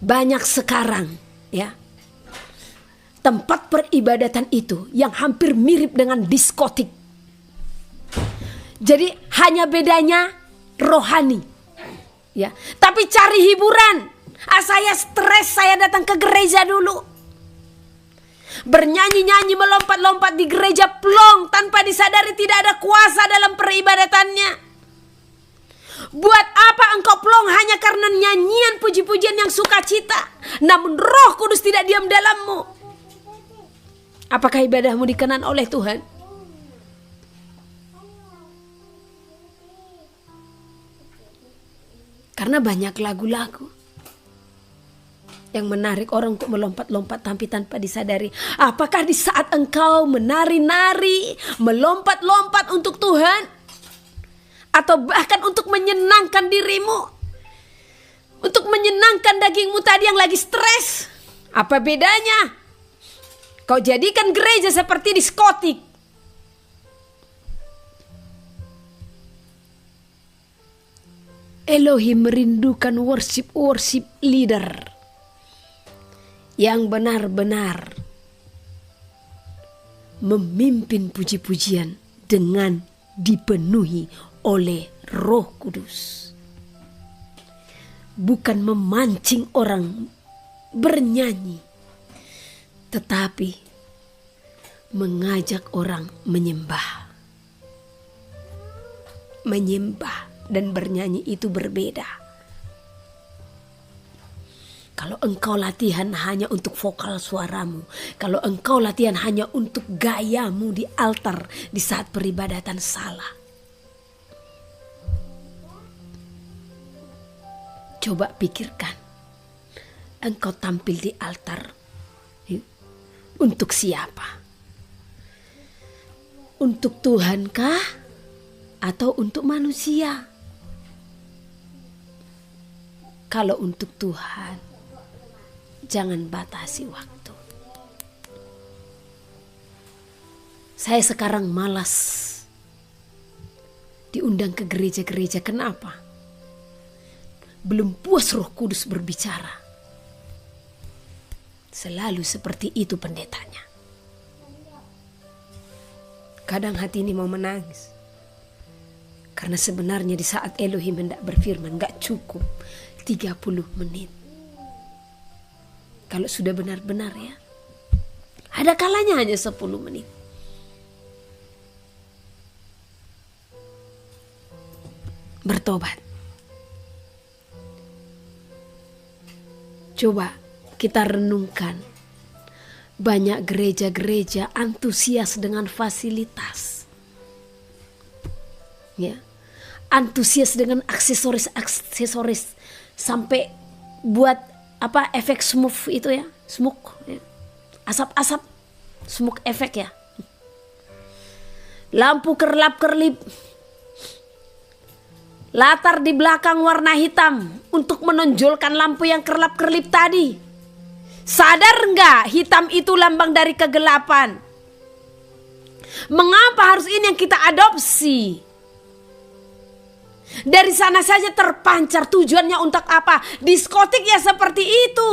banyak sekarang ya tempat peribadatan itu yang hampir mirip dengan diskotik. Jadi hanya bedanya rohani ya. Tapi cari hiburan. Saya stres, saya datang ke gereja dulu. Bernyanyi-nyanyi, melompat-lompat di gereja, plong, tanpa disadari tidak ada kuasa dalam peribadatannya. Buat apa engkau plong hanya karena nyanyian puji-pujian yang sukacita, namun Roh Kudus tidak diam dalammu? Apakah ibadahmu dikenan oleh Tuhan? Karena banyak lagu-lagu yang menarik orang untuk melompat-lompat tapi tanpa disadari. Apakah di saat engkau menari-nari, melompat-lompat untuk Tuhan, atau bahkan untuk menyenangkan dirimu, untuk menyenangkan dagingmu tadi yang lagi stres? Apa bedanya? Kau jadikan gereja seperti diskotik. Elohim merindukan worship leader yang benar-benar memimpin puji-pujian dengan dipenuhi oleh Roh Kudus. Bukan memancing orang bernyanyi, tetapi mengajak orang menyembah. Menyembah dan bernyanyi itu berbeda. Kalau engkau latihan hanya untuk vokal suaramu, kalau engkau latihan hanya untuk gayamu di altar di saat peribadatan, salah. Coba pikirkan, engkau tampil di altar untuk siapa? Untuk Tuhankah atau untuk manusia? Kalau untuk Tuhan, jangan batasi waktu. Saya sekarang malas diundang ke gereja-gereja. Kenapa? Belum puas Roh Kudus berbicara. Selalu seperti itu pendetanya. Kadang hati ini mau menangis. Karena sebenarnya di saat Elohim hendak berfirman, gak cukup 30 menit. Kalau sudah benar-benar ya, ada kalanya hanya 10 menit. Bertobat. Coba kita renungkan. Banyak gereja-gereja antusias dengan fasilitas. Ya. Antusias dengan aksesoris sampai buat efek smoke itu ya, smoke ya. Asap-asap smoke efek ya. Lampu kerlap-kerlip. Latar di belakang warna hitam untuk menonjolkan lampu yang kerlap-kerlip tadi. Sadar enggak hitam itu lambang dari kegelapan? Mengapa harus ini yang kita adopsi? Dari sana saja terpancar, tujuannya untuk apa? Diskotik ya seperti itu.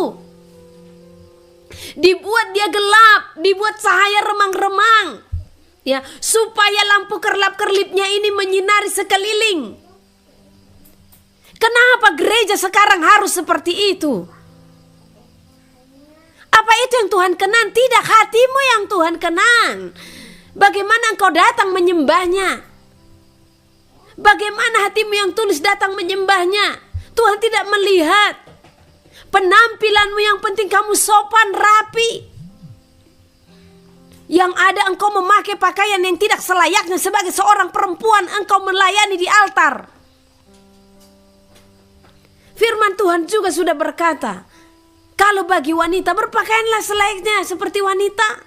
Dibuat dia gelap, dibuat cahaya remang-remang. Ya, supaya lampu kerlap-kerlipnya ini menyinari sekeliling. Kenapa gereja sekarang harus seperti itu? Apa itu yang Tuhan kenang? Tidak, hatimu yang Tuhan kenang. Bagaimana engkau datang menyembahnya? Bagaimana hatimu yang tulus datang menyembahnya? Tuhan tidak melihat penampilanmu, yang penting kamu sopan, rapi. Yang ada engkau memakai pakaian yang tidak selayaknya sebagai seorang perempuan engkau melayani di altar. Firman Tuhan juga sudah berkata, kalau bagi wanita berpakaianlah selayaknya seperti wanita.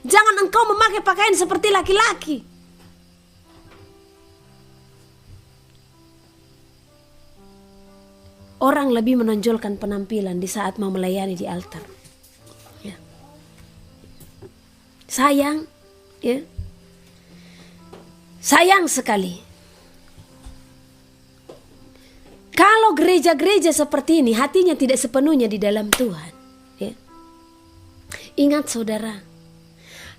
Jangan engkau memakai pakaian seperti laki-laki. Orang lebih menonjolkan penampilan di saat mau melayani di altar. Ya. Sayang, ya. Sayang sekali. Kalau gereja-gereja seperti ini hatinya tidak sepenuhnya di dalam Tuhan, ya. Ingat saudara,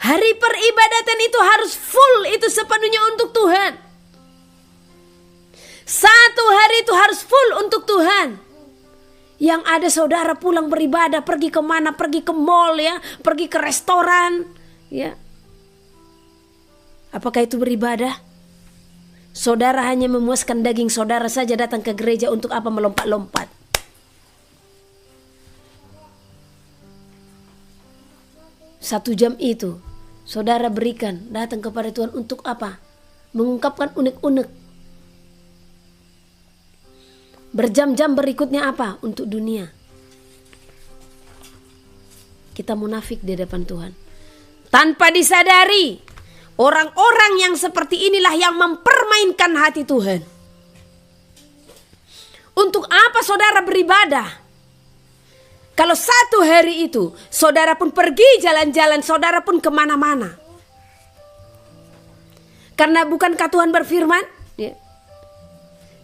hari peribadatan itu harus full, itu sepenuhnya untuk Tuhan. Satu hari itu harus full untuk Tuhan. Yang ada saudara pulang beribadah, pergi kemana, pergi ke mall, ya, pergi ke restoran, ya. Apakah itu beribadah? Saudara hanya memuaskan daging saudara saja, datang ke gereja untuk apa? Melompat-lompat. Satu jam itu saudara berikan, datang kepada Tuhan untuk apa? Mengungkapkan unek-unek. Berjam-jam berikutnya apa? Untuk dunia. Kita munafik di depan Tuhan. Tanpa disadari, orang-orang yang seperti inilah yang mempermainkan hati Tuhan. Untuk apa saudara beribadah? Kalau satu hari itu saudara pun pergi jalan-jalan, saudara pun kemana-mana. Karena bukankah Tuhan berfirman? Ya.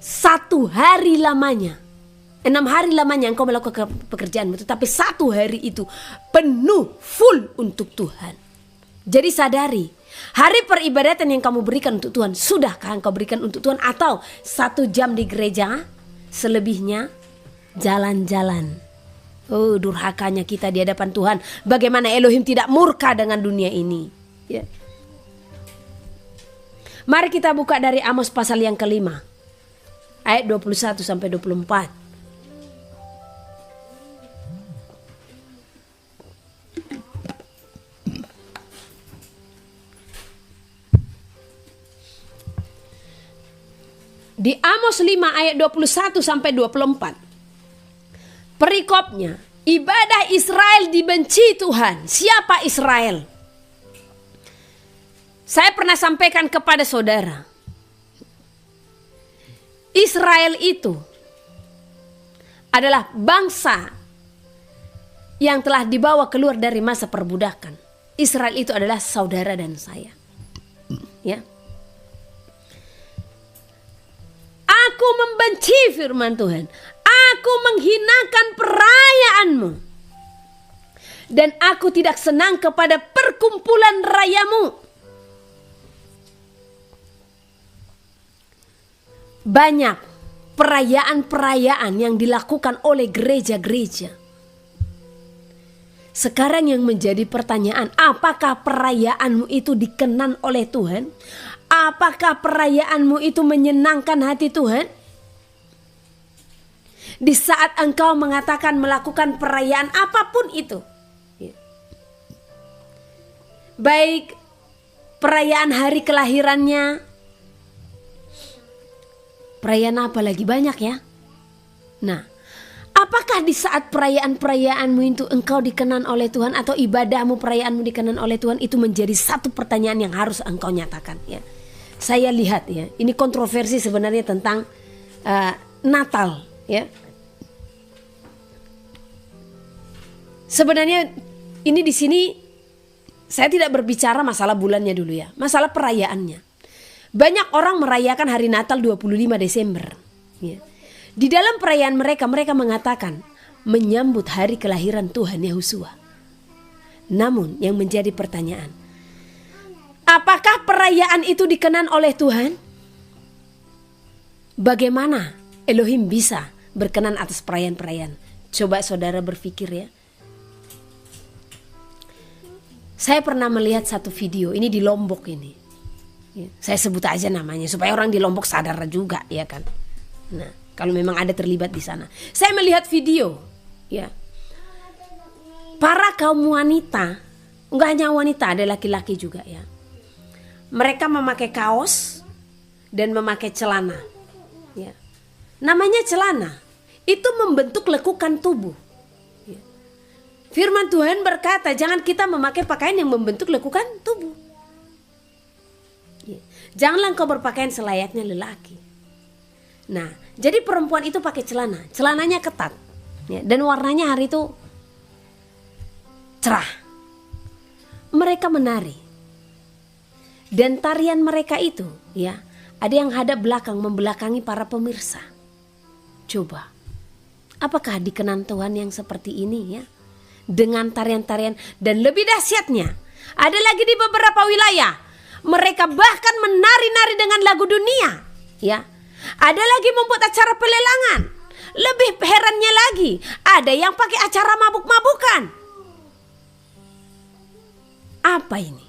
1 hari lamanya, 6 hari lamanya engkau melakukan pekerjaanmu, tetapi 1 hari itu penuh, full untuk Tuhan. Jadi sadari, hari peribadatan yang kamu berikan untuk Tuhan, sudahkah engkau berikan untuk Tuhan? Atau 1 jam di gereja, selebihnya jalan-jalan. Oh, durhakanya kita di hadapan Tuhan. Bagaimana Elohim tidak murka dengan dunia ini, ya. Mari kita buka dari Amos pasal yang ke-5. Ayat 21 sampai 24. Di Amos 5 ayat 21 sampai 24. Perikopnya, ibadah Israel dibenci Tuhan. Siapa Israel? Saya pernah sampaikan kepada saudara, Israel itu adalah bangsa yang telah dibawa keluar dari masa perbudakan. Israel itu adalah saudara dan saya. Ya. Aku membenci firman Tuhan. Aku menghinakan perayaanmu. Dan aku tidak senang kepada perkumpulan rayamu. Banyak perayaan-perayaan yang dilakukan oleh gereja-gereja. Sekarang yang menjadi pertanyaan, apakah perayaanmu itu dikenan oleh Tuhan? Apakah perayaanmu itu menyenangkan hati Tuhan? Di saat engkau mengatakan melakukan perayaan apapun itu, baik perayaan hari kelahirannya, perayaan apa lagi banyak ya. Nah, apakah di saat perayaan-perayaanmu itu engkau dikenan oleh Tuhan, atau ibadahmu, perayaanmu dikenan oleh Tuhan? Itu menjadi satu pertanyaan yang harus engkau nyatakan, ya. Saya lihat, ya, ini kontroversi sebenarnya tentang Natal, ya. Sebenarnya ini di sini saya tidak berbicara masalah bulannya dulu, ya, masalah perayaannya. Banyak orang merayakan hari Natal 25 Desember. Ya. Di dalam perayaan mereka, mereka mengatakan menyambut hari kelahiran Tuhan Yahusua. Namun yang menjadi pertanyaan, apakah perayaan itu dikenan oleh Tuhan? Bagaimana Elohim bisa berkenan atas perayaan-perayaan? Coba saudara berpikir, ya. Saya pernah melihat satu video, ini di Lombok ini. Ya, saya sebut aja namanya supaya orang di Lombok sadar juga, ya kan. Nah, kalau memang ada terlibat di sana. Saya melihat video, ya. Para kaum wanita, enggak hanya wanita, ada laki-laki juga, ya. Mereka memakai kaos dan memakai celana. Ya. Namanya celana, itu membentuk lekukan tubuh. Ya. Firman Tuhan berkata, jangan kita memakai pakaian yang membentuk lekukan tubuh. Janganlah engkau berpakaian selayaknya lelaki. Nah, jadi perempuan itu pakai celana. Celananya ketat, ya, dan warnanya hari itu cerah. Mereka menari. Dan tarian mereka itu, ya, ada yang hadap belakang membelakangi para pemirsa. Coba, apakah dikenan Tuhan yang seperti ini ya? Dengan tarian-tarian, dan lebih dahsyatnya, ada lagi di beberapa wilayah, mereka bahkan menari-nari dengan lagu dunia ya. Ada lagi membuat acara pelelangan. Lebih herannya lagi, ada yang pakai acara mabuk-mabukan. Apa ini?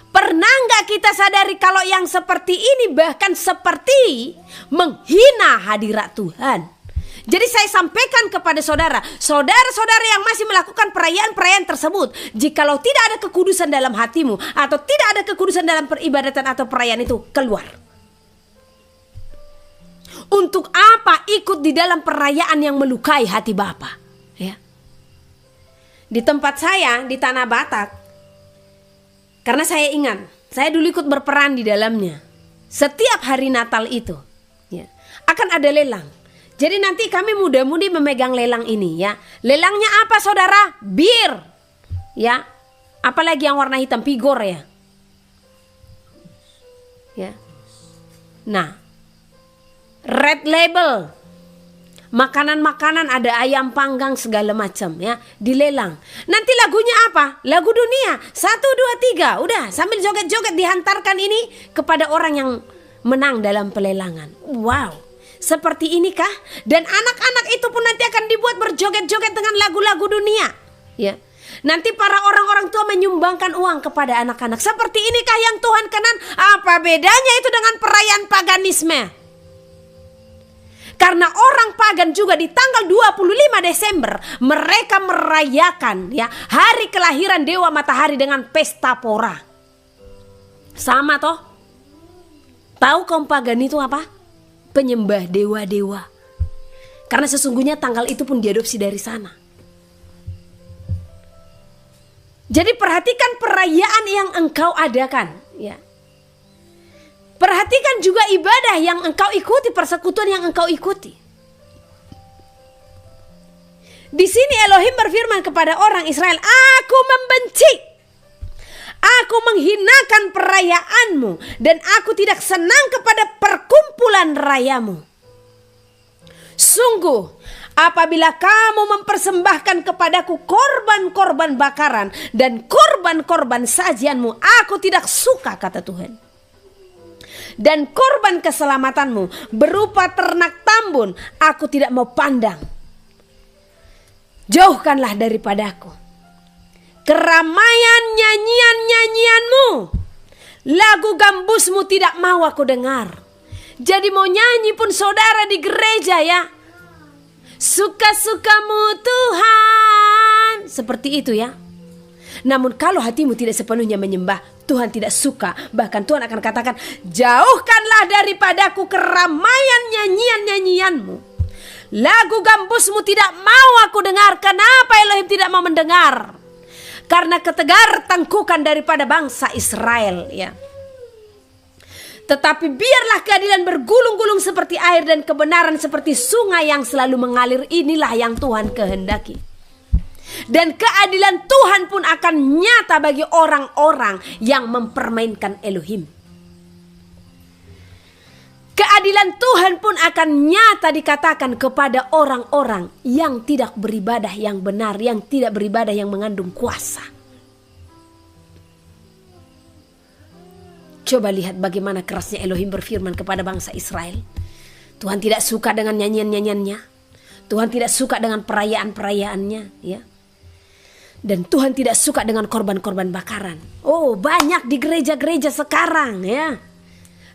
Pernah nggak kita sadari kalau yang seperti ini bahkan seperti menghina hadirat Tuhan? Jadi saya sampaikan kepada saudara-saudara yang masih melakukan perayaan-perayaan tersebut, jikalau tidak ada kekudusan dalam hatimu atau tidak ada kekudusan dalam peribadatan atau perayaan itu, keluar. Untuk apa ikut di dalam perayaan yang melukai hati Bapa? Ya. Di tempat saya di Tanah Batak, karena saya ingat, saya dulu ikut berperan di dalamnya. Setiap hari Natal itu, ya, akan ada lelang. Jadi nanti kami muda-mudi memegang lelang ini ya. Lelangnya apa saudara? Bir. Ya. Apalagi yang warna hitam, Pigor ya. Ya. Nah. Red Label. Makanan-makanan ada ayam panggang segala macam ya. Dilelang. Nanti lagunya apa? Lagu dunia. 1, 2, 3. Udah sambil joget-joget dihantarkan ini kepada orang yang menang dalam pelelangan. Wow. Seperti inikah? Dan anak-anak itu pun nanti akan dibuat berjoget-joget dengan lagu-lagu dunia. Ya. Nanti para orang-orang tua menyumbangkan uang kepada anak-anak. Seperti inikah yang Tuhan kenan? Apa bedanya itu dengan perayaan paganisme? Karena orang pagan juga di tanggal 25 Desember mereka merayakan ya hari kelahiran Dewa Matahari dengan pesta pora. Sama toh? Tahu kaum pagan itu apa? Penyembah dewa-dewa. Karena sesungguhnya tanggal itu pun diadopsi dari sana. Jadi perhatikan perayaan yang engkau adakan, ya. Perhatikan juga ibadah yang engkau ikuti, persekutuan yang engkau ikuti. Di sini Elohim berfirman kepada orang Israel, "Aku membenci, aku menghinakan perayaanmu, dan aku tidak senang kepada perkumpulan rayamu. Sungguh, apabila kamu mempersembahkan kepadaku korban-korban bakaran dan korban-korban sajianmu, aku tidak suka," kata Tuhan. "Dan korban keselamatanmu berupa ternak tambun, aku tidak mau pandang. Jauhkanlah daripadaku keramaian nyanyian-nyanyianmu, lagu gambusmu tidak mau aku dengar." Jadi mau nyanyi pun saudara di gereja ya, suka-sukamu Tuhan, seperti itu ya. Namun kalau hatimu tidak sepenuhnya menyembah, Tuhan tidak suka. Bahkan Tuhan akan katakan, "Jauhkanlah daripadaku keramaian nyanyian-nyanyianmu, lagu gambusmu tidak mau aku dengar." Kenapa Elohim tidak mau mendengar? Karena ketegar tangkukan daripada bangsa Israel ya. Tetapi biarlah keadilan bergulung-gulung seperti air dan kebenaran seperti sungai yang selalu mengalir. Inilah yang Tuhan kehendaki. Dan keadilan Tuhan pun akan nyata bagi orang-orang yang mempermainkan Elohim. Keadilan Tuhan pun akan nyata dikatakan kepada orang-orang yang tidak beribadah yang benar, yang tidak beribadah yang mengandung kuasa. Coba lihat bagaimana kerasnya Elohim berfirman kepada bangsa Israel. Tuhan tidak suka dengan nyanyian-nyanyiannya. Tuhan tidak suka dengan perayaan-perayaannya, ya. Dan Tuhan tidak suka dengan korban-korban bakaran. Oh, banyak di gereja-gereja sekarang, ya.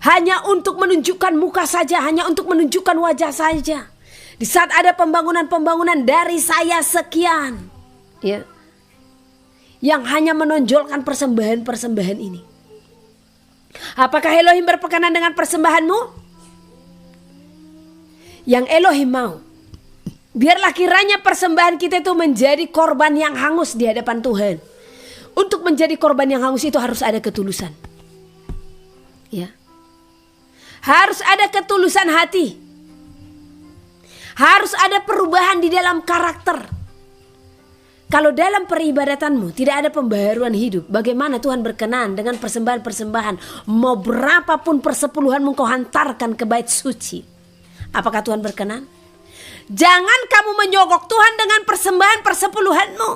Hanya untuk menunjukkan muka saja, hanya untuk menunjukkan wajah saja. Di saat ada pembangunan-pembangunan dari saya sekian, ya, yang hanya menonjolkan persembahan-persembahan ini. Apakah Elohim berkenan dengan persembahanmu? Yang Elohim mau, biarlah kiranya persembahan kita itu menjadi korban yang hangus di hadapan Tuhan. Untuk menjadi korban yang hangus itu harus ada ketulusan, ya. Harus ada ketulusan hati. Harus ada perubahan di dalam karakter. Kalau dalam peribadatanmu tidak ada pembaharuan hidup, bagaimana Tuhan berkenan dengan persembahan-persembahan? Mau berapapun persepuluhanmu kau hantarkan ke bait suci, apakah Tuhan berkenan? Jangan kamu menyogok Tuhan dengan persembahan persepuluhanmu.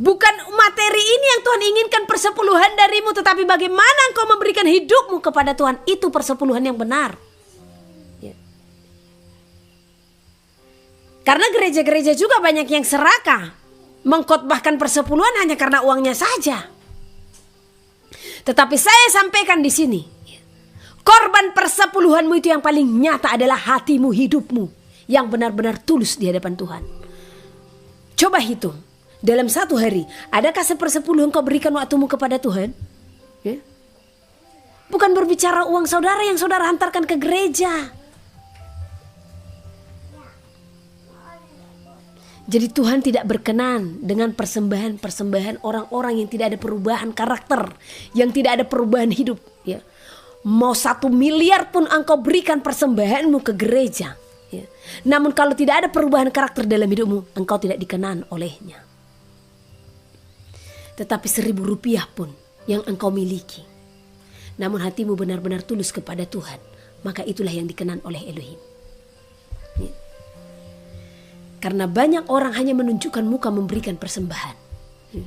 Bukan materi ini yang Tuhan inginkan persepuluhan darimu, tetapi bagaimana engkau memberikan hidupmu kepada Tuhan. Itu persepuluhan yang benar. Ya. Karena gereja-gereja juga banyak yang serakah, mengkhotbahkan persepuluhan hanya karena uangnya saja. Tetapi saya sampaikan di sini, korban persepuluhanmu itu yang paling nyata adalah hatimu, hidupmu yang benar-benar tulus di hadapan Tuhan. Coba hitung, dalam satu hari, adakah 1/10 engkau berikan waktumu kepada Tuhan? Ya? Bukan berbicara uang saudara yang saudara hantarkan ke gereja. Jadi Tuhan tidak berkenan dengan persembahan-persembahan orang-orang yang tidak ada perubahan karakter, yang tidak ada perubahan hidup. Ya. Mau 1 miliar pun engkau berikan persembahanmu ke gereja. Ya. Namun kalau tidak ada perubahan karakter dalam hidupmu, engkau tidak dikenan olehnya. Tetapi 1.000 rupiah pun yang engkau miliki, namun hatimu benar-benar tulus kepada Tuhan, maka itulah yang dikenan oleh Elohim. Ya. Karena banyak orang hanya menunjukkan muka memberikan persembahan. Ya.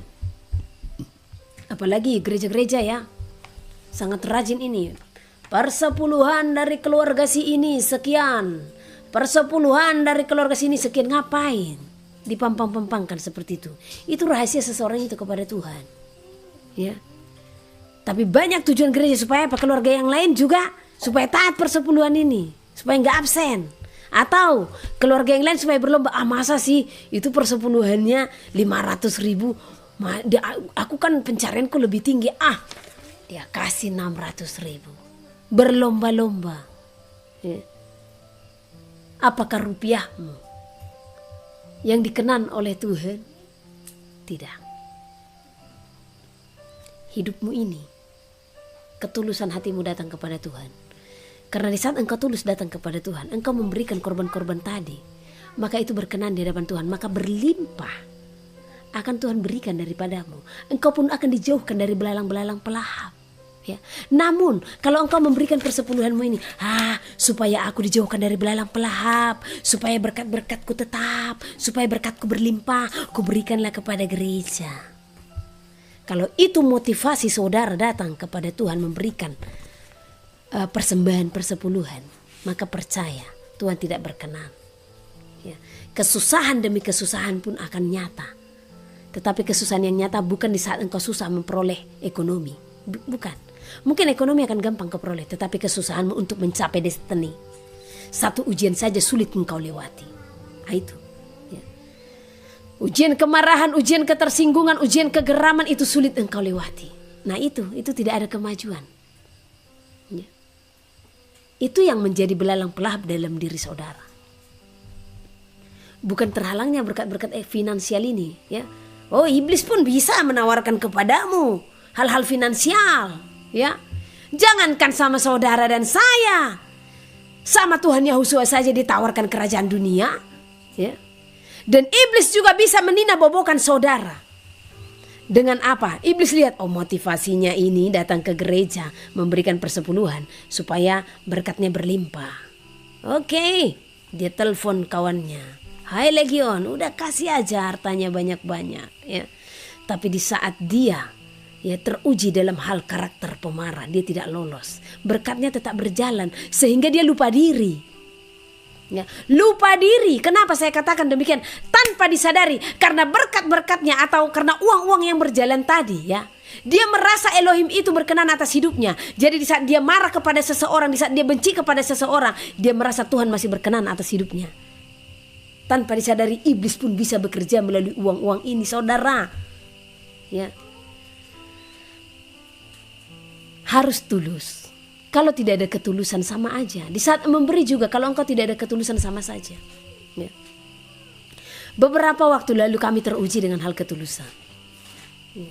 Apalagi gereja-gereja ya, sangat rajin ini. Persepuluhan dari keluarga si ini sekian, persepuluhan dari keluarga sini sekian. Ngapain dipampang-pampangkan seperti itu? Itu rahasia seseorang itu kepada Tuhan. Ya. Tapi banyak tujuan gereja supaya apa? Keluarga yang lain juga supaya taat persepuluhan ini, supaya nggak absen. Atau keluarga yang lain supaya berlomba, masa sih itu persepuluhannya 500.000, aku kan pencarianku lebih tinggi, dia kasih 600.000, berlomba-lomba. Ya. Apakah rupiahmu yang dikenan oleh Tuhan? Tidak. Hidupmu ini, ketulusan hatimu datang kepada Tuhan. Karena di saat engkau tulus datang kepada Tuhan, engkau memberikan korban-korban tadi, maka itu berkenan di hadapan Tuhan, maka berlimpah akan Tuhan berikan daripadamu. Engkau pun akan dijauhkan dari belalang-belalang pelahap. Ya. Namun kalau engkau memberikan persepuluhanmu ini, supaya aku dijauhkan dari belalang pelahap, supaya berkat-berkatku tetap, supaya berkatku berlimpah, kuberikanlah kepada gereja. Kalau itu motivasi saudara datang kepada Tuhan memberikan persembahan persepuluhan, maka percaya Tuhan tidak berkenan. Ya. Kesusahan demi kesusahan pun akan nyata. Tetapi kesusahan yang nyata bukan di saat engkau susah memperoleh ekonomi. Bukan. Mungkin ekonomi akan gampang kau peroleh, tetapi kesusahanmu untuk mencapai destiny, satu ujian saja sulit engkau lewati. Itu. Ya. Ujian kemarahan, ujian ketersinggungan, ujian kegeraman itu sulit engkau lewati. Nah itu tidak ada kemajuan. Ya. Itu yang menjadi belalang pelahap dalam diri saudara. Bukan terhalangnya berkat-berkat finansial ini, ya. Oh, iblis pun bisa menawarkan kepadamu hal-hal finansial, ya. Jangankan sama saudara dan saya, sama Tuhan Yahushua saja ditawarkan kerajaan dunia, ya. Dan iblis juga bisa menina-bobokan saudara. Dengan apa? Iblis lihat, motivasinya ini datang ke gereja memberikan persepuluhan supaya berkatnya berlimpah. Oke, dia telepon kawannya, hai Legion, udah kasih aja hartanya banyak-banyak, ya. Tapi di saat dia teruji dalam hal karakter pemarah, dia tidak lolos. Berkatnya tetap berjalan sehingga dia lupa diri. Ya, lupa diri. Kenapa saya katakan demikian? Tanpa disadari, karena berkat-berkatnya atau karena uang-uang yang berjalan tadi, ya, dia merasa Elohim itu berkenan atas hidupnya. Jadi di saat dia marah kepada seseorang, di saat dia benci kepada seseorang, dia merasa Tuhan masih berkenan atas hidupnya. Tanpa disadari, iblis pun bisa bekerja melalui uang-uang ini, saudara. Ya, harus tulus. Kalau tidak ada ketulusan sama aja. Di saat memberi juga kalau engkau tidak ada ketulusan sama saja. Ya. Beberapa waktu lalu kami teruji dengan hal ketulusan. Ya.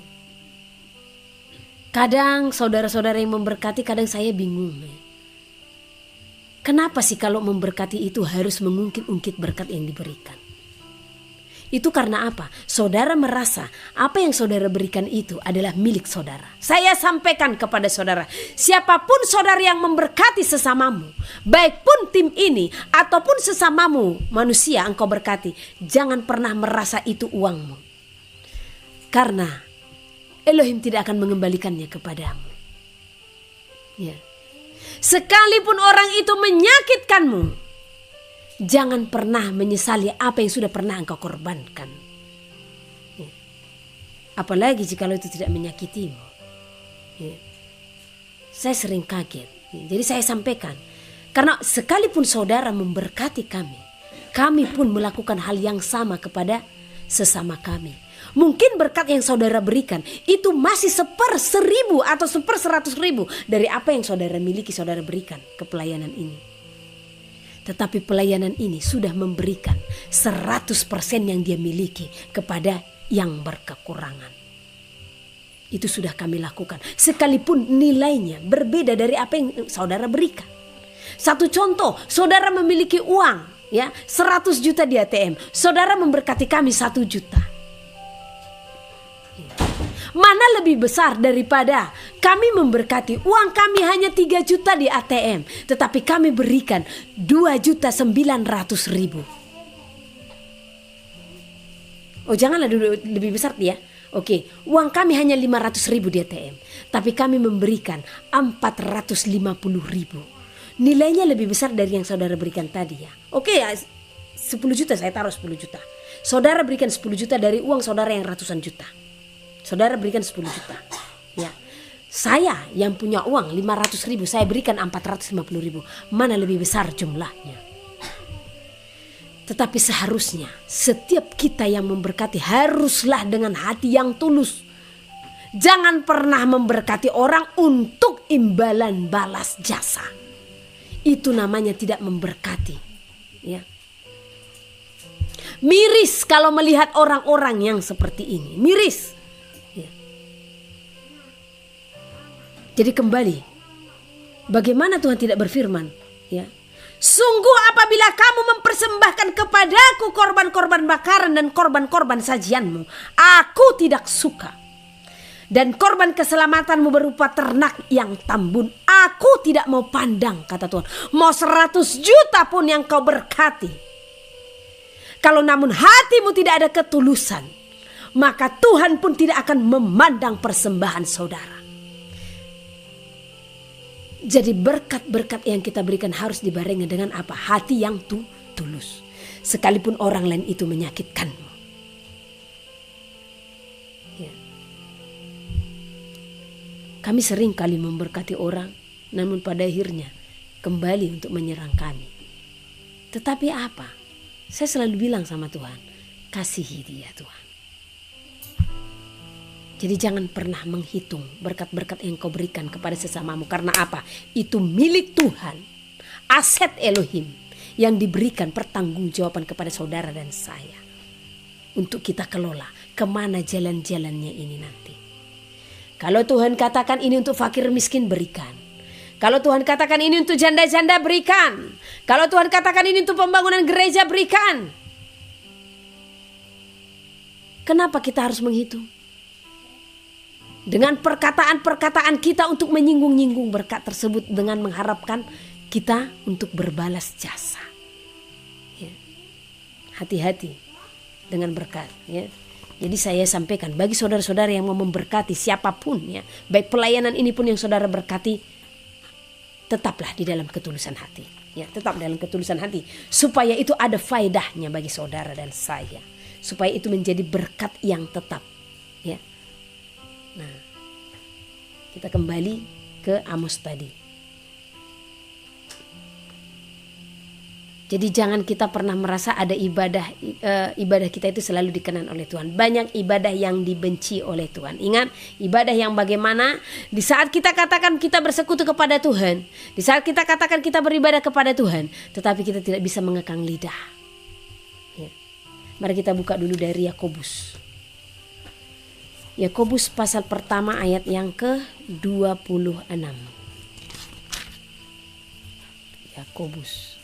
Kadang saudara-saudara yang memberkati, kadang saya bingung. Ya. Kenapa sih kalau memberkati itu harus mengungkit-ungkit berkat yang diberikan? Itu karena apa? Saudara merasa apa yang saudara berikan itu adalah milik saudara. Saya sampaikan kepada saudara, siapapun saudara yang memberkati sesamamu, baik pun tim ini ataupun sesamamu manusia engkau berkati, jangan pernah merasa itu uangmu. Karena Elohim tidak akan mengembalikannya kepadamu. Ya. Sekalipun orang itu menyakitkanmu, jangan pernah menyesali apa yang sudah pernah engkau korbankan. Ya. Apalagi jika itu tidak menyakitimu. Ya. Saya sering kaget. Ya. Jadi saya sampaikan. Karena sekalipun saudara memberkati kami, kami pun melakukan hal yang sama kepada sesama kami. Mungkin berkat yang saudara berikan itu masih 1/1000 atau 1/100.000 dari apa yang saudara miliki, saudara berikan ke pelayanan ini. Tetapi pelayanan ini sudah memberikan 100% yang dia miliki kepada yang berkekurangan. Itu sudah kami lakukan. Sekalipun nilainya berbeda dari apa yang saudara berikan. Satu contoh, saudara memiliki uang ya 100 juta di ATM. Saudara memberkati kami 1 juta. Mana lebih besar daripada kami memberkati uang kami hanya 3 juta di ATM, tetapi kami berikan 2.900.000. Oh janganlah dulu lebih besar dia. Oke, uang kami hanya 500.000 di ATM, tapi kami memberikan 450.000. Nilainya lebih besar dari yang saudara berikan tadi ya. Oke ya, 10 juta saya taruh 10 juta. Saudara berikan 10 juta dari uang saudara yang ratusan juta. Saudara berikan 10 juta. Ya. Saya yang punya uang 500.000, saya berikan 450.000. Mana lebih besar jumlahnya? Tetapi seharusnya setiap kita yang memberkati haruslah dengan hati yang tulus. Jangan pernah memberkati orang untuk imbalan balas jasa. Itu namanya tidak memberkati. Ya. Miris kalau melihat orang-orang yang seperti ini. Miris. Jadi kembali, bagaimana Tuhan tidak berfirman? Ya, sungguh apabila kamu mempersembahkan kepadaku korban-korban bakaran dan korban-korban sajianmu, aku tidak suka. Dan korban keselamatanmu berupa ternak yang tambun, aku tidak mau pandang, kata Tuhan. Mau 100 juta pun yang kau berkati, kalau namun hatimu tidak ada ketulusan, maka Tuhan pun tidak akan memandang persembahan saudara. Jadi berkat-berkat yang kita berikan harus dibarengi dengan apa? Hati yang tulus. Sekalipun orang lain itu menyakitkanmu. Ya. Kami sering kali memberkati orang, namun pada akhirnya kembali untuk menyerang kami. Tetapi apa? Saya selalu bilang sama Tuhan, kasihi dia Tuhan. Jadi jangan pernah menghitung berkat-berkat yang kau berikan kepada sesamamu. Karena apa? Itu milik Tuhan. Aset Elohim yang diberikan pertanggungjawaban kepada saudara dan saya. Untuk kita kelola kemana jalan-jalannya ini nanti. Kalau Tuhan katakan ini untuk fakir miskin, berikan. Kalau Tuhan katakan ini untuk janda-janda, berikan. Kalau Tuhan katakan ini untuk pembangunan gereja, berikan. Kenapa kita harus menghitung? Dengan perkataan-perkataan kita untuk menyinggung-nyinggung berkat tersebut dengan mengharapkan kita untuk berbalas jasa. Ya. Hati-hati dengan berkat. Ya. Jadi saya sampaikan bagi saudara-saudara yang mau memberkati siapapun, ya, baik pelayanan ini pun yang saudara berkati, tetaplah di dalam ketulusan hati. Ya, tetap dalam ketulusan hati supaya itu ada faedahnya bagi saudara dan saya, supaya itu menjadi berkat yang tetap. Ya. Nah, kita kembali ke Amos tadi. Jadi jangan kita pernah merasa ada ibadah kita itu selalu dikenan oleh Tuhan. Banyak ibadah yang dibenci oleh Tuhan. Ingat, ibadah yang bagaimana? Di saat kita katakan kita bersekutu kepada Tuhan, di saat kita katakan kita beribadah kepada Tuhan, tetapi kita tidak bisa mengekang lidah. Ya. Mari kita buka dulu dari Yakobus. Yakobus pasal pertama ayat yang ke-26. Yakobus.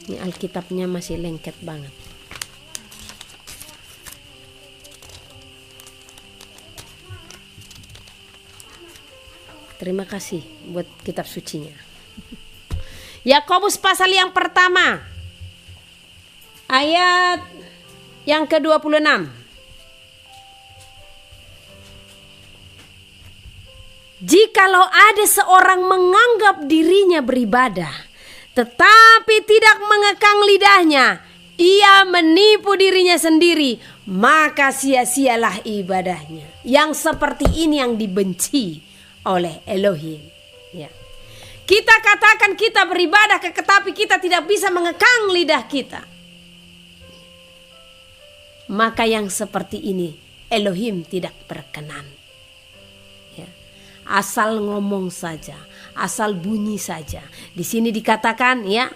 Ini Alkitabnya masih lengket banget. Terima kasih buat kitab sucinya. Yakobus pasal yang pertama, ayat yang ke-26. Jikalau ada seorang menganggap dirinya beribadah, tetapi tidak mengekang lidahnya, ia menipu dirinya sendiri, maka sia-sialah ibadahnya. Yang seperti ini yang dibenci oleh Elohim. Ya. Kita katakan kita beribadah, tetapi kita tidak bisa mengekang lidah kita. Maka yang seperti ini Elohim tidak berkenan. Ya. Asal ngomong saja, asal bunyi saja. Di sini dikatakan ya,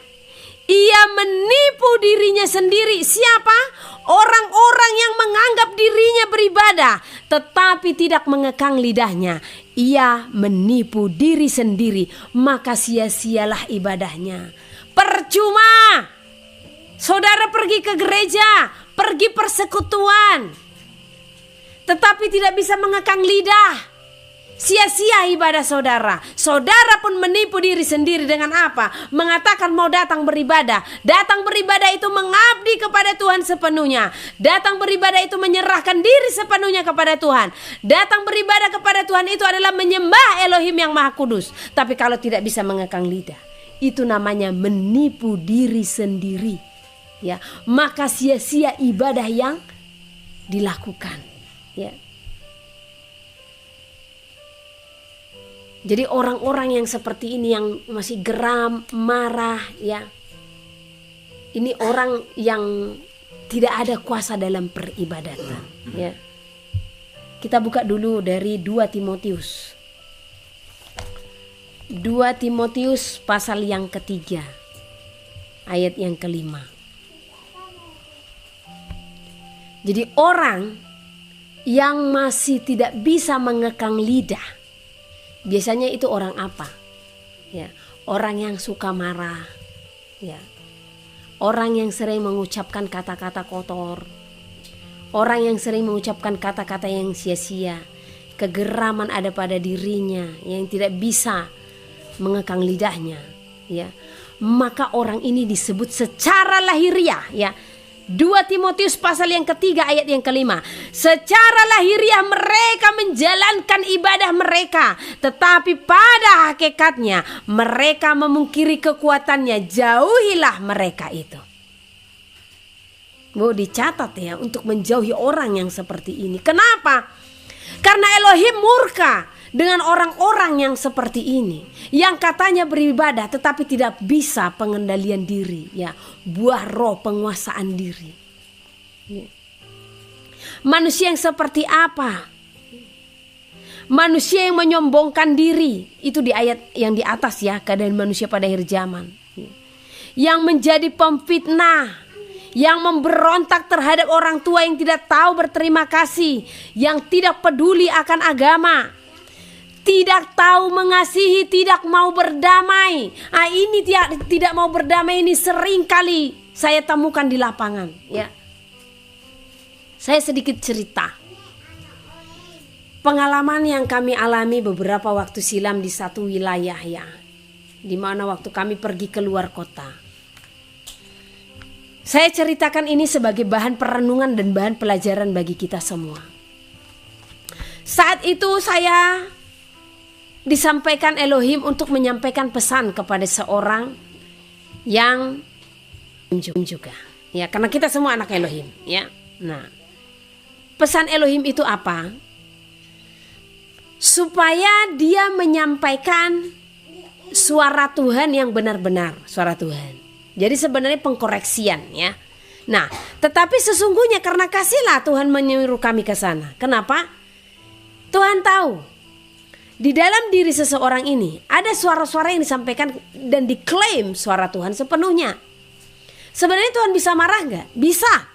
ia menipu dirinya sendiri. Siapa? Orang-orang yang menganggap dirinya beribadah tetapi tidak mengekang lidahnya. Ia menipu diri sendiri, maka sia-sialah ibadahnya. Percuma saudara pergi ke gereja, pergi persekutuan, tetapi tidak bisa mengekang lidah. Sia-sia ibadah saudara. Saudara pun menipu diri sendiri dengan apa? Mengatakan mau datang beribadah. Datang beribadah itu mengabdi kepada Tuhan sepenuhnya. Datang beribadah itu menyerahkan diri sepenuhnya kepada Tuhan. Datang beribadah kepada Tuhan itu adalah menyembah Elohim yang Maha Kudus. Tapi kalau tidak bisa mengekang lidah, itu namanya menipu diri sendiri. Ya, maka sia-sia ibadah yang dilakukan. Ya. Jadi orang-orang yang seperti ini yang masih geram, marah ya. Ini orang yang tidak ada kuasa dalam peribadatan ya. Kita buka dulu dari 2 Timotius. 2 Timotius pasal yang ketiga, ayat yang kelima. Jadi orang yang masih tidak bisa mengekang lidah, biasanya itu orang apa? Ya, orang yang suka marah, ya. Orang yang sering mengucapkan kata-kata kotor. Orang yang sering mengucapkan kata-kata yang sia-sia. Kegeraman ada pada dirinya yang tidak bisa mengekang lidahnya, ya. Maka orang ini disebut secara lahiriah, ya. 2 Timotius pasal yang ketiga ayat yang kelima. Secara lahiriah mereka menjalankan ibadah mereka, tetapi pada hakikatnya mereka memungkiri kekuatannya. Jauhilah mereka itu. Mau dicatat ya, untuk menjauhi orang yang seperti ini. Kenapa? Karena Elohim murka dengan orang-orang yang seperti ini, yang katanya beribadah tetapi tidak bisa pengendalian diri, ya, buah roh penguasaan diri. Ya. Manusia yang seperti apa? Manusia yang menyombongkan diri, itu di ayat yang di atas ya, keadaan manusia pada akhir zaman. Ya. Yang menjadi pemfitnah, yang memberontak terhadap orang tua yang tidak tahu berterima kasih, yang tidak peduli akan agama, tidak tahu mengasihi, tidak mau berdamai. Ini tidak mau berdamai ini sering kali saya temukan di lapangan. Ya, saya sedikit cerita pengalaman yang kami alami beberapa waktu silam di satu wilayah ya, di mana waktu kami pergi keluar kota. Saya ceritakan ini sebagai bahan perenungan dan bahan pelajaran bagi kita semua. Saat itu saya disampaikan Elohim untuk menyampaikan pesan kepada seorang yang juga ya, karena kita semua anak Elohim ya. Nah, pesan Elohim itu apa? Supaya dia menyampaikan suara Tuhan yang benar-benar, suara Tuhan. Jadi sebenarnya pengkoreksian ya. Nah, tetapi sesungguhnya karena kasihlah Tuhan menyuruh kami ke sana. Kenapa? Tuhan tahu di dalam diri seseorang ini ada suara-suara yang disampaikan dan diklaim suara Tuhan sepenuhnya. Sebenarnya Tuhan bisa marah gak? Bisa.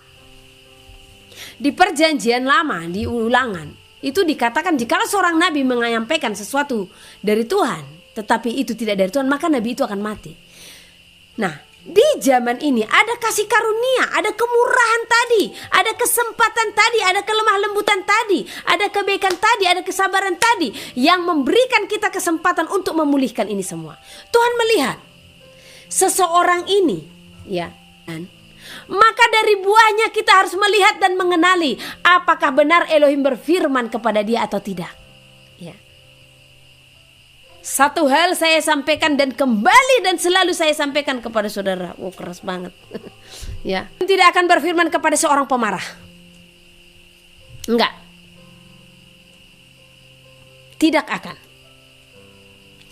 Di perjanjian lama, di ulangan, itu dikatakan jika seorang nabi menyampaikan sesuatu dari Tuhan, tetapi itu tidak dari Tuhan, maka nabi itu akan mati. Nah, Di zaman ini ada kasih karunia, ada kemurahan tadi, ada kesempatan tadi, ada kelemah lembutan tadi, ada kebaikan tadi, ada kesabaran tadi yang memberikan kita kesempatan untuk memulihkan ini semua. Tuhan melihat seseorang ini, ya kan? Maka dari buahnya kita harus melihat dan mengenali apakah benar Elohim berfirman kepada dia atau tidak. Ya. Satu hal saya sampaikan dan kembali dan selalu saya sampaikan kepada saudara. Oh, keras banget. Ya, tidak akan berfirman kepada seorang pemarah. Enggak. Tidak akan.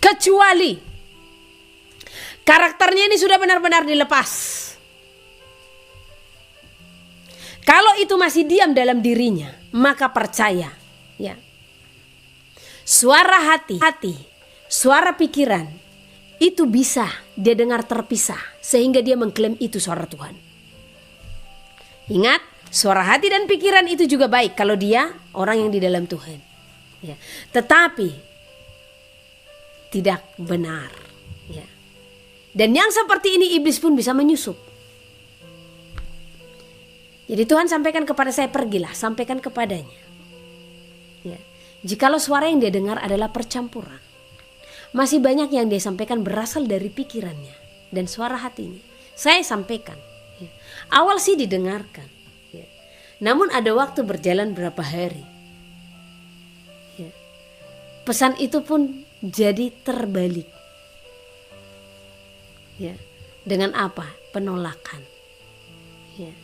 Kecuali karakternya ini sudah benar-benar dilepas. Kalau itu masih diam dalam dirinya, maka percaya, ya. Suara hati, suara pikiran itu bisa dia dengar terpisah sehingga dia mengklaim itu suara Tuhan. Ingat, suara hati dan pikiran itu juga baik kalau dia orang yang di dalam Tuhan. Ya. Tetapi tidak benar. Ya. Dan yang seperti ini iblis pun bisa menyusup. Jadi Tuhan sampaikan kepada saya, pergilah, sampaikan kepadanya. Ya. Jikalau suara yang dia dengar adalah percampuran, masih banyak yang dia sampaikan berasal dari pikirannya dan suara hatinya. Saya sampaikan. Ya. Awal sih didengarkan. Ya. Namun ada waktu berjalan berapa hari. Ya. Pesan itu pun jadi terbalik. Ya. Dengan apa? Penolakan. Ya.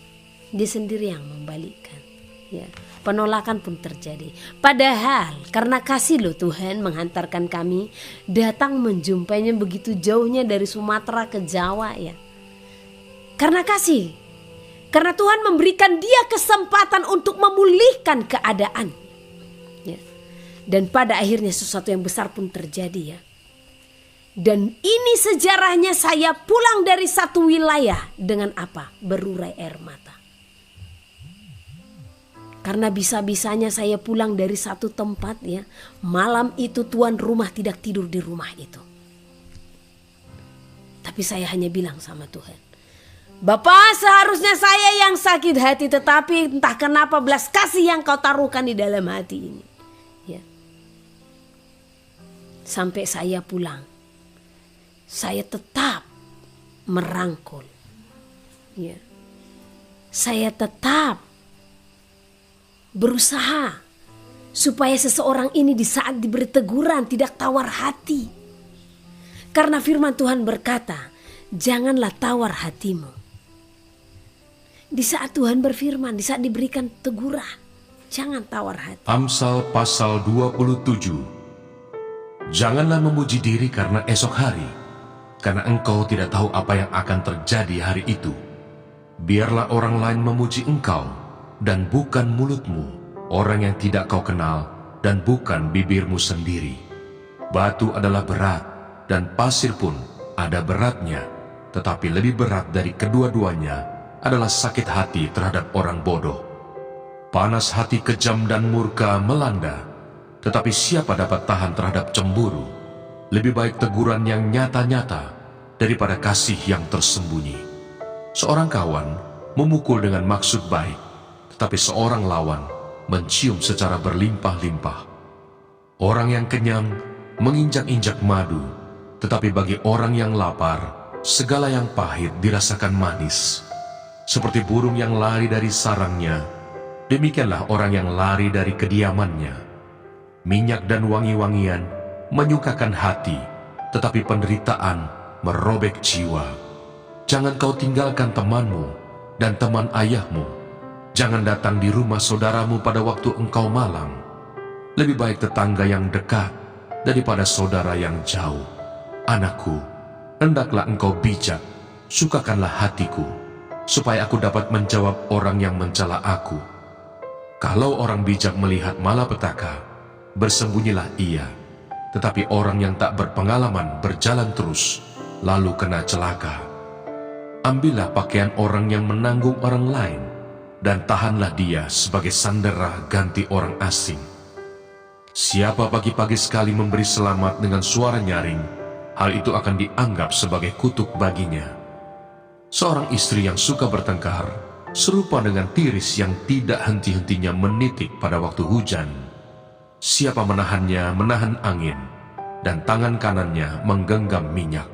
Dia sendiri yang membalikkan. Ya. Penolakan pun terjadi. Padahal karena kasih loh Tuhan menghantarkan kami datang menjumpainya begitu jauhnya dari Sumatera ke Jawa, ya. Karena kasih. Karena Tuhan memberikan dia kesempatan untuk memulihkan keadaan. Ya. Dan pada akhirnya sesuatu yang besar pun terjadi, ya. Dan ini sejarahnya saya pulang dari satu wilayah dengan apa? Berurai air mata. Karena bisa-bisanya saya pulang dari satu tempat, ya. Malam itu tuan rumah tidak tidur di rumah itu. Tapi saya hanya bilang sama Tuhan, Bapak, seharusnya saya yang sakit hati, tetapi entah kenapa belas kasih yang kau taruhkan di dalam hati ini. Ya. Sampai saya pulang, saya tetap merangkul. Ya. Saya tetap berusaha supaya seseorang ini di saat diberi teguran tidak tawar hati. Karena firman Tuhan berkata, janganlah tawar hatimu. Di saat Tuhan berfirman, di saat diberikan teguran, jangan tawar hati. Amsal pasal 27. Janganlah memuji diri karena esok hari, karena engkau tidak tahu apa yang akan terjadi hari itu. Biarlah orang lain memuji engkau, dan bukan mulutmu, orang yang tidak kau kenal, dan bukan bibirmu sendiri. Batu adalah berat, dan pasir pun ada beratnya, tetapi lebih berat dari kedua-duanya adalah sakit hati terhadap orang bodoh. Panas hati kejam dan murka melanda, tetapi siapa dapat tahan terhadap cemburu? Lebih baik teguran yang nyata-nyata daripada kasih yang tersembunyi. Seorang kawan memukul dengan maksud baik, tapi seorang lawan mencium secara berlimpah-limpah. Orang yang kenyang menginjak-injak madu, tetapi bagi orang yang lapar, segala yang pahit dirasakan manis. Seperti burung yang lari dari sarangnya, demikianlah orang yang lari dari kediamannya. Minyak dan wangi-wangian menyukakan hati, tetapi penderitaan merobek jiwa. Jangan kau tinggalkan temanmu dan teman ayahmu. Jangan datang di rumah saudaramu pada waktu engkau malam. Lebih baik tetangga yang dekat daripada saudara yang jauh. Anakku, hendaklah engkau bijak, sukakanlah hatiku, supaya aku dapat menjawab orang yang mencela aku. Kalau orang bijak melihat malapetaka, bersembunyilah ia. Tetapi orang yang tak berpengalaman berjalan terus, lalu kena celaka. Ambillah pakaian orang yang menanggung orang lain, dan tahanlah dia sebagai sandera ganti orang asing. Siapa pagi-pagi sekali memberi selamat dengan suara nyaring, hal itu akan dianggap sebagai kutuk baginya. Seorang istri yang suka bertengkar serupa dengan tiris yang tidak henti-hentinya menitik pada waktu hujan. Siapa menahannya menahan angin, dan tangan kanannya menggenggam minyak.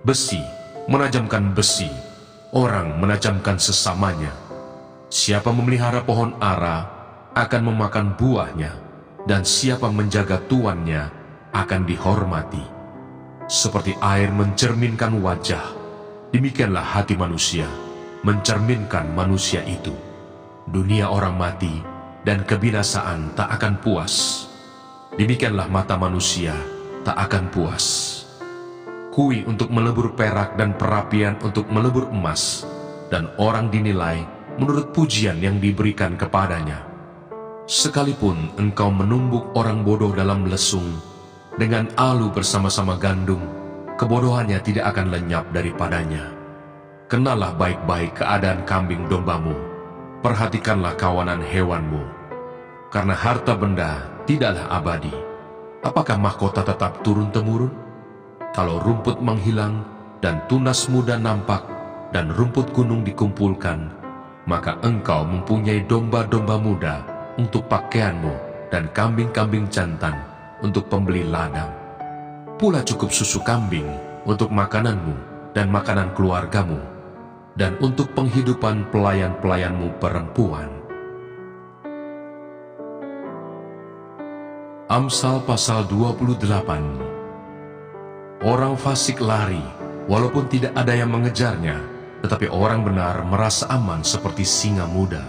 Besi menajamkan besi, orang menajamkan sesamanya. Siapa memelihara pohon ara akan memakan buahnya, dan siapa menjaga tuannya akan dihormati. Seperti air mencerminkan wajah, demikianlah hati manusia mencerminkan manusia itu. Dunia orang mati dan kebinasaan tak akan puas. Demikianlah mata manusia tak akan puas. Kui untuk melebur perak dan perapian untuk melebur emas, dan orang dinilai menurut pujian yang diberikan kepadanya. Sekalipun engkau menumbuk orang bodoh dalam lesung, dengan alu bersama-sama gandum, kebodohannya tidak akan lenyap daripadanya. Kenalah baik-baik keadaan kambing dombamu, perhatikanlah kawanan hewanmu, karena harta benda tidaklah abadi. Apakah mahkota tetap turun-temurun? Kalau rumput menghilang dan tunas muda nampak dan rumput gunung dikumpulkan, maka engkau mempunyai domba-domba muda untuk pakaianmu dan kambing-kambing jantan untuk pembeli ladang. Pula cukup susu kambing untuk makananmu dan makanan keluargamu, dan untuk penghidupan pelayan-pelayanmu perempuan. Amsal pasal 28. Orang fasik lari, walaupun tidak ada yang mengejarnya, tetapi orang benar merasa aman seperti singa muda.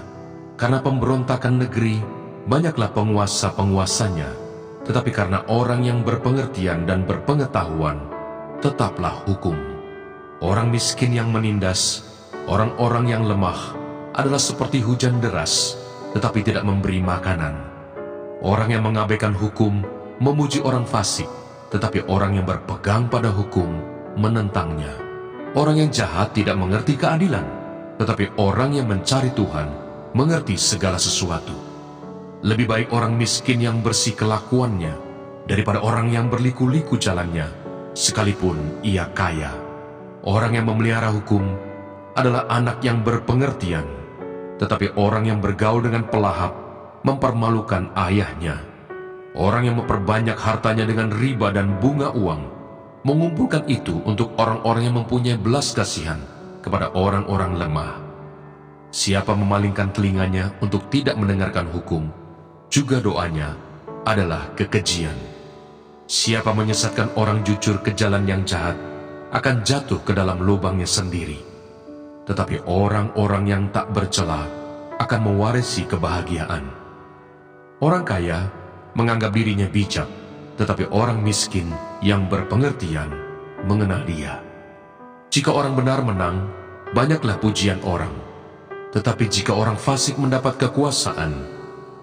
Karena pemberontakan negeri, banyaklah penguasa-penguasanya, tetapi karena orang yang berpengertian dan berpengetahuan, tetaplah hukum. Orang miskin yang menindas, orang-orang yang lemah, adalah seperti hujan deras, tetapi tidak memberi makanan. Orang yang mengabaikan hukum memuji orang fasik, tetapi orang yang berpegang pada hukum menentangnya. Orang yang jahat tidak mengerti keadilan, tetapi orang yang mencari Tuhan mengerti segala sesuatu. Lebih baik orang miskin yang bersih kelakuannya daripada orang yang berliku-liku jalannya, sekalipun ia kaya. Orang yang memelihara hukum adalah anak yang berpengertian, tetapi orang yang bergaul dengan pelahap mempermalukan ayahnya. Orang yang memperbanyak hartanya dengan riba dan bunga uang, mengumpulkan itu untuk orang-orang yang mempunyai belas kasihan kepada orang-orang lemah. Siapa memalingkan telinganya untuk tidak mendengarkan hukum, juga doanya adalah kekejian. Siapa menyesatkan orang jujur ke jalan yang jahat, akan jatuh ke dalam lubangnya sendiri. Tetapi orang-orang yang tak bercela akan mewarisi kebahagiaan. Orang kaya menganggap dirinya bijak, tetapi orang miskin yang berpengertian mengenal dia. Jika orang benar menang, banyaklah pujian orang. Tetapi jika orang fasik mendapat kekuasaan,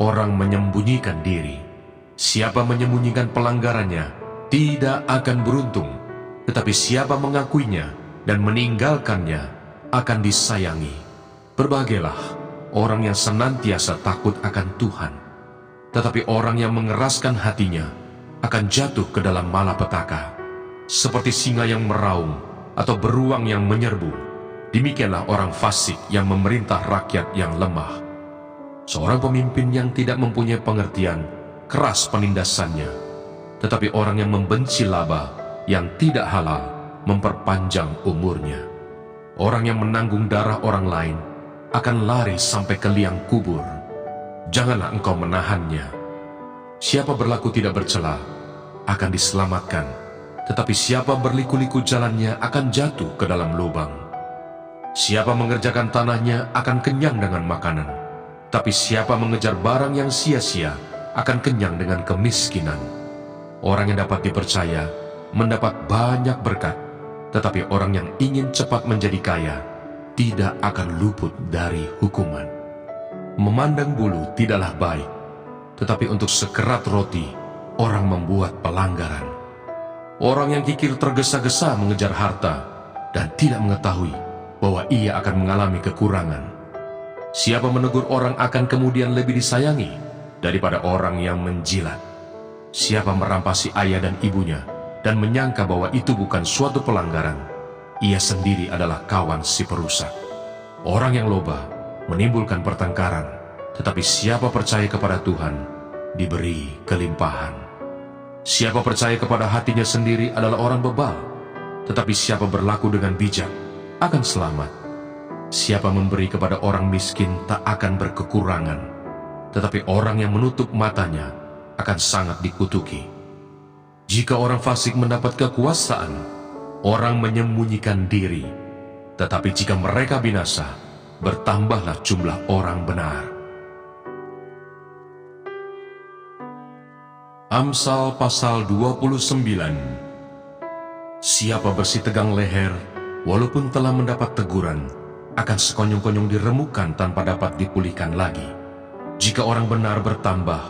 orang menyembunyikan diri. Siapa menyembunyikan pelanggarannya tidak akan beruntung, tetapi siapa mengakuinya dan meninggalkannya akan disayangi. Berbahagialah orang yang senantiasa takut akan Tuhan, tetapi orang yang mengeraskan hatinya akan jatuh ke dalam malapetaka. Seperti singa yang meraung atau beruang yang menyerbu, demikianlah orang fasik yang memerintah rakyat yang lemah. Seorang pemimpin yang tidak mempunyai pengertian, keras penindasannya, tetapi orang yang membenci laba yang tidak halal memperpanjang umurnya. Orang yang menanggung darah orang lain akan lari sampai ke liang kubur. Janganlah engkau menahannya. Siapa berlaku tidak bercela akan diselamatkan, tetapi siapa berliku-liku jalannya akan jatuh ke dalam lubang. Siapa mengerjakan tanahnya akan kenyang dengan makanan, tapi siapa mengejar barang yang sia-sia akan kenyang dengan kemiskinan. Orang yang dapat dipercaya mendapat banyak berkat, tetapi orang yang ingin cepat menjadi kaya tidak akan luput dari hukuman. Memandang bulu tidaklah baik, tetapi untuk sekerat roti orang membuat pelanggaran. Orang yang kikir tergesa-gesa mengejar harta dan tidak mengetahui bahwa ia akan mengalami kekurangan. Siapa menegur orang akan kemudian lebih disayangi daripada orang yang menjilat. Siapa merampasi ayah dan ibunya dan menyangka bahwa itu bukan suatu pelanggaran, ia sendiri adalah kawan si perusak. Orang yang loba menimbulkan pertengkaran, tetapi siapa percaya kepada Tuhan, diberi kelimpahan. Siapa percaya kepada hatinya sendiri adalah orang bebal, tetapi siapa berlaku dengan bijak akan selamat. Siapa memberi kepada orang miskin tak akan berkekurangan, tetapi orang yang menutup matanya akan sangat dikutuki. Jika orang fasik mendapat kekuasaan, orang menyembunyikan diri, tetapi jika mereka binasa, bertambahlah jumlah orang benar. Amsal pasal 29. Siapa bersih tegang leher, walaupun telah mendapat teguran, akan sekonyong-konyong diremukkan tanpa dapat dipulihkan lagi. Jika orang benar bertambah,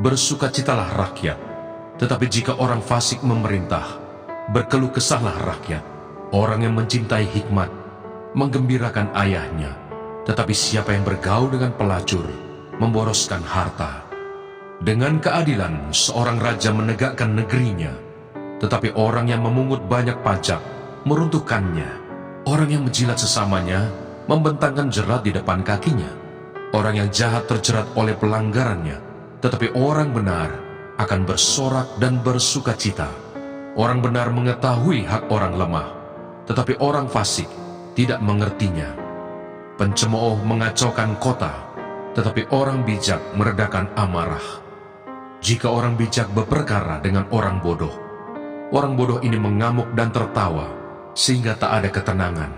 bersukacitalah rakyat. Tetapi jika orang fasik memerintah, berkeluh kesahlah rakyat. Orang yang mencintai hikmat menggembirakan ayahnya, tetapi siapa yang bergaul dengan pelacur memboroskan harta. Dengan keadilan seorang raja menegakkan negerinya, tetapi orang yang memungut banyak pajak meruntuhkannya. Orang yang menjilat sesamanya membentangkan jerat di depan kakinya. Orang yang jahat terjerat oleh pelanggarannya, tetapi orang benar akan bersorak dan bersukacita. Orang benar mengetahui hak orang lemah, tetapi orang fasik tidak mengertinya. Pencemooh mengacaukan kota, tetapi orang bijak meredakan amarah. Jika orang bijak berperkara dengan orang bodoh ini mengamuk dan tertawa, sehingga tak ada ketenangan.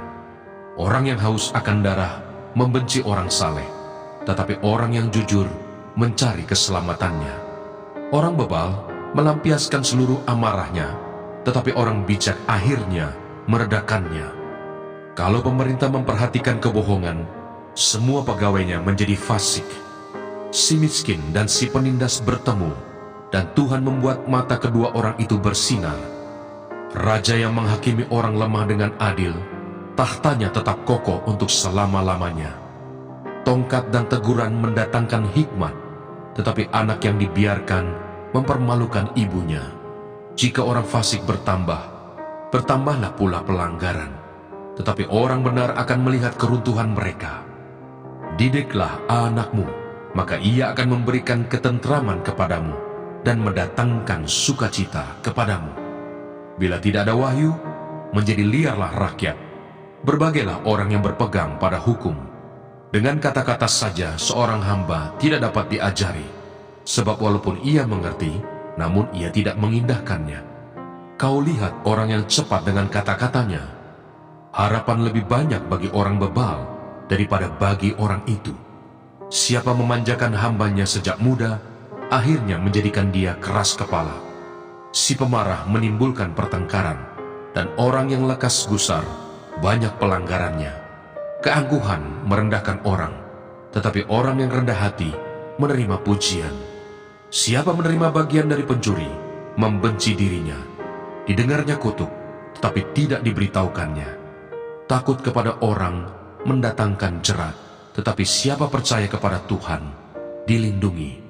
Orang yang haus akan darah membenci orang saleh, tetapi orang yang jujur mencari keselamatannya. Orang bebal melampiaskan seluruh amarahnya, tetapi orang bijak akhirnya meredakannya. Kalau pemerintah memperhatikan kebohongan, semua pegawainya menjadi fasik. Si miskin dan si penindas bertemu, dan Tuhan membuat mata kedua orang itu bersinar. Raja yang menghakimi orang lemah dengan adil, tahtanya tetap kokoh untuk selama-lamanya. Tongkat dan teguran mendatangkan hikmat, tetapi anak yang dibiarkan mempermalukan ibunya. Jika orang fasik bertambah, bertambahlah pula pelanggaran, tetapi orang benar akan melihat keruntuhan mereka. Didiklah anakmu, maka ia akan memberikan ketentraman kepadamu dan mendatangkan sukacita kepadamu. Bila tidak ada wahyu, menjadi liarlah rakyat. Berbagailah orang yang berpegang pada hukum. Dengan kata-kata saja seorang hamba tidak dapat diajari, sebab walaupun ia mengerti, namun ia tidak mengindahkannya. Kau lihat orang yang cepat dengan kata-katanya. Harapan lebih banyak bagi orang bebal daripada bagi orang itu. Siapa memanjakan hambanya sejak muda, akhirnya menjadikan dia keras kepala. Si pemarah menimbulkan pertengkaran, dan orang yang lekas gusar banyak pelanggarannya. Keangkuhan merendahkan orang, tetapi orang yang rendah hati menerima pujian. Siapa menerima bagian dari pencuri, membenci dirinya. Didengarnya kutuk, tetapi tidak diberitahukannya. Takut kepada orang mendatangkan jerat, tetapi siapa percaya kepada Tuhan, dilindungi.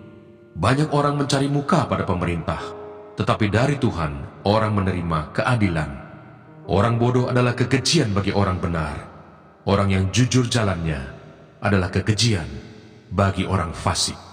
Banyak orang mencari muka pada pemerintah, tetapi dari Tuhan orang menerima keadilan. Orang bodoh adalah kekejian bagi orang benar. Orang yang jujur jalannya adalah kekejian bagi orang fasik.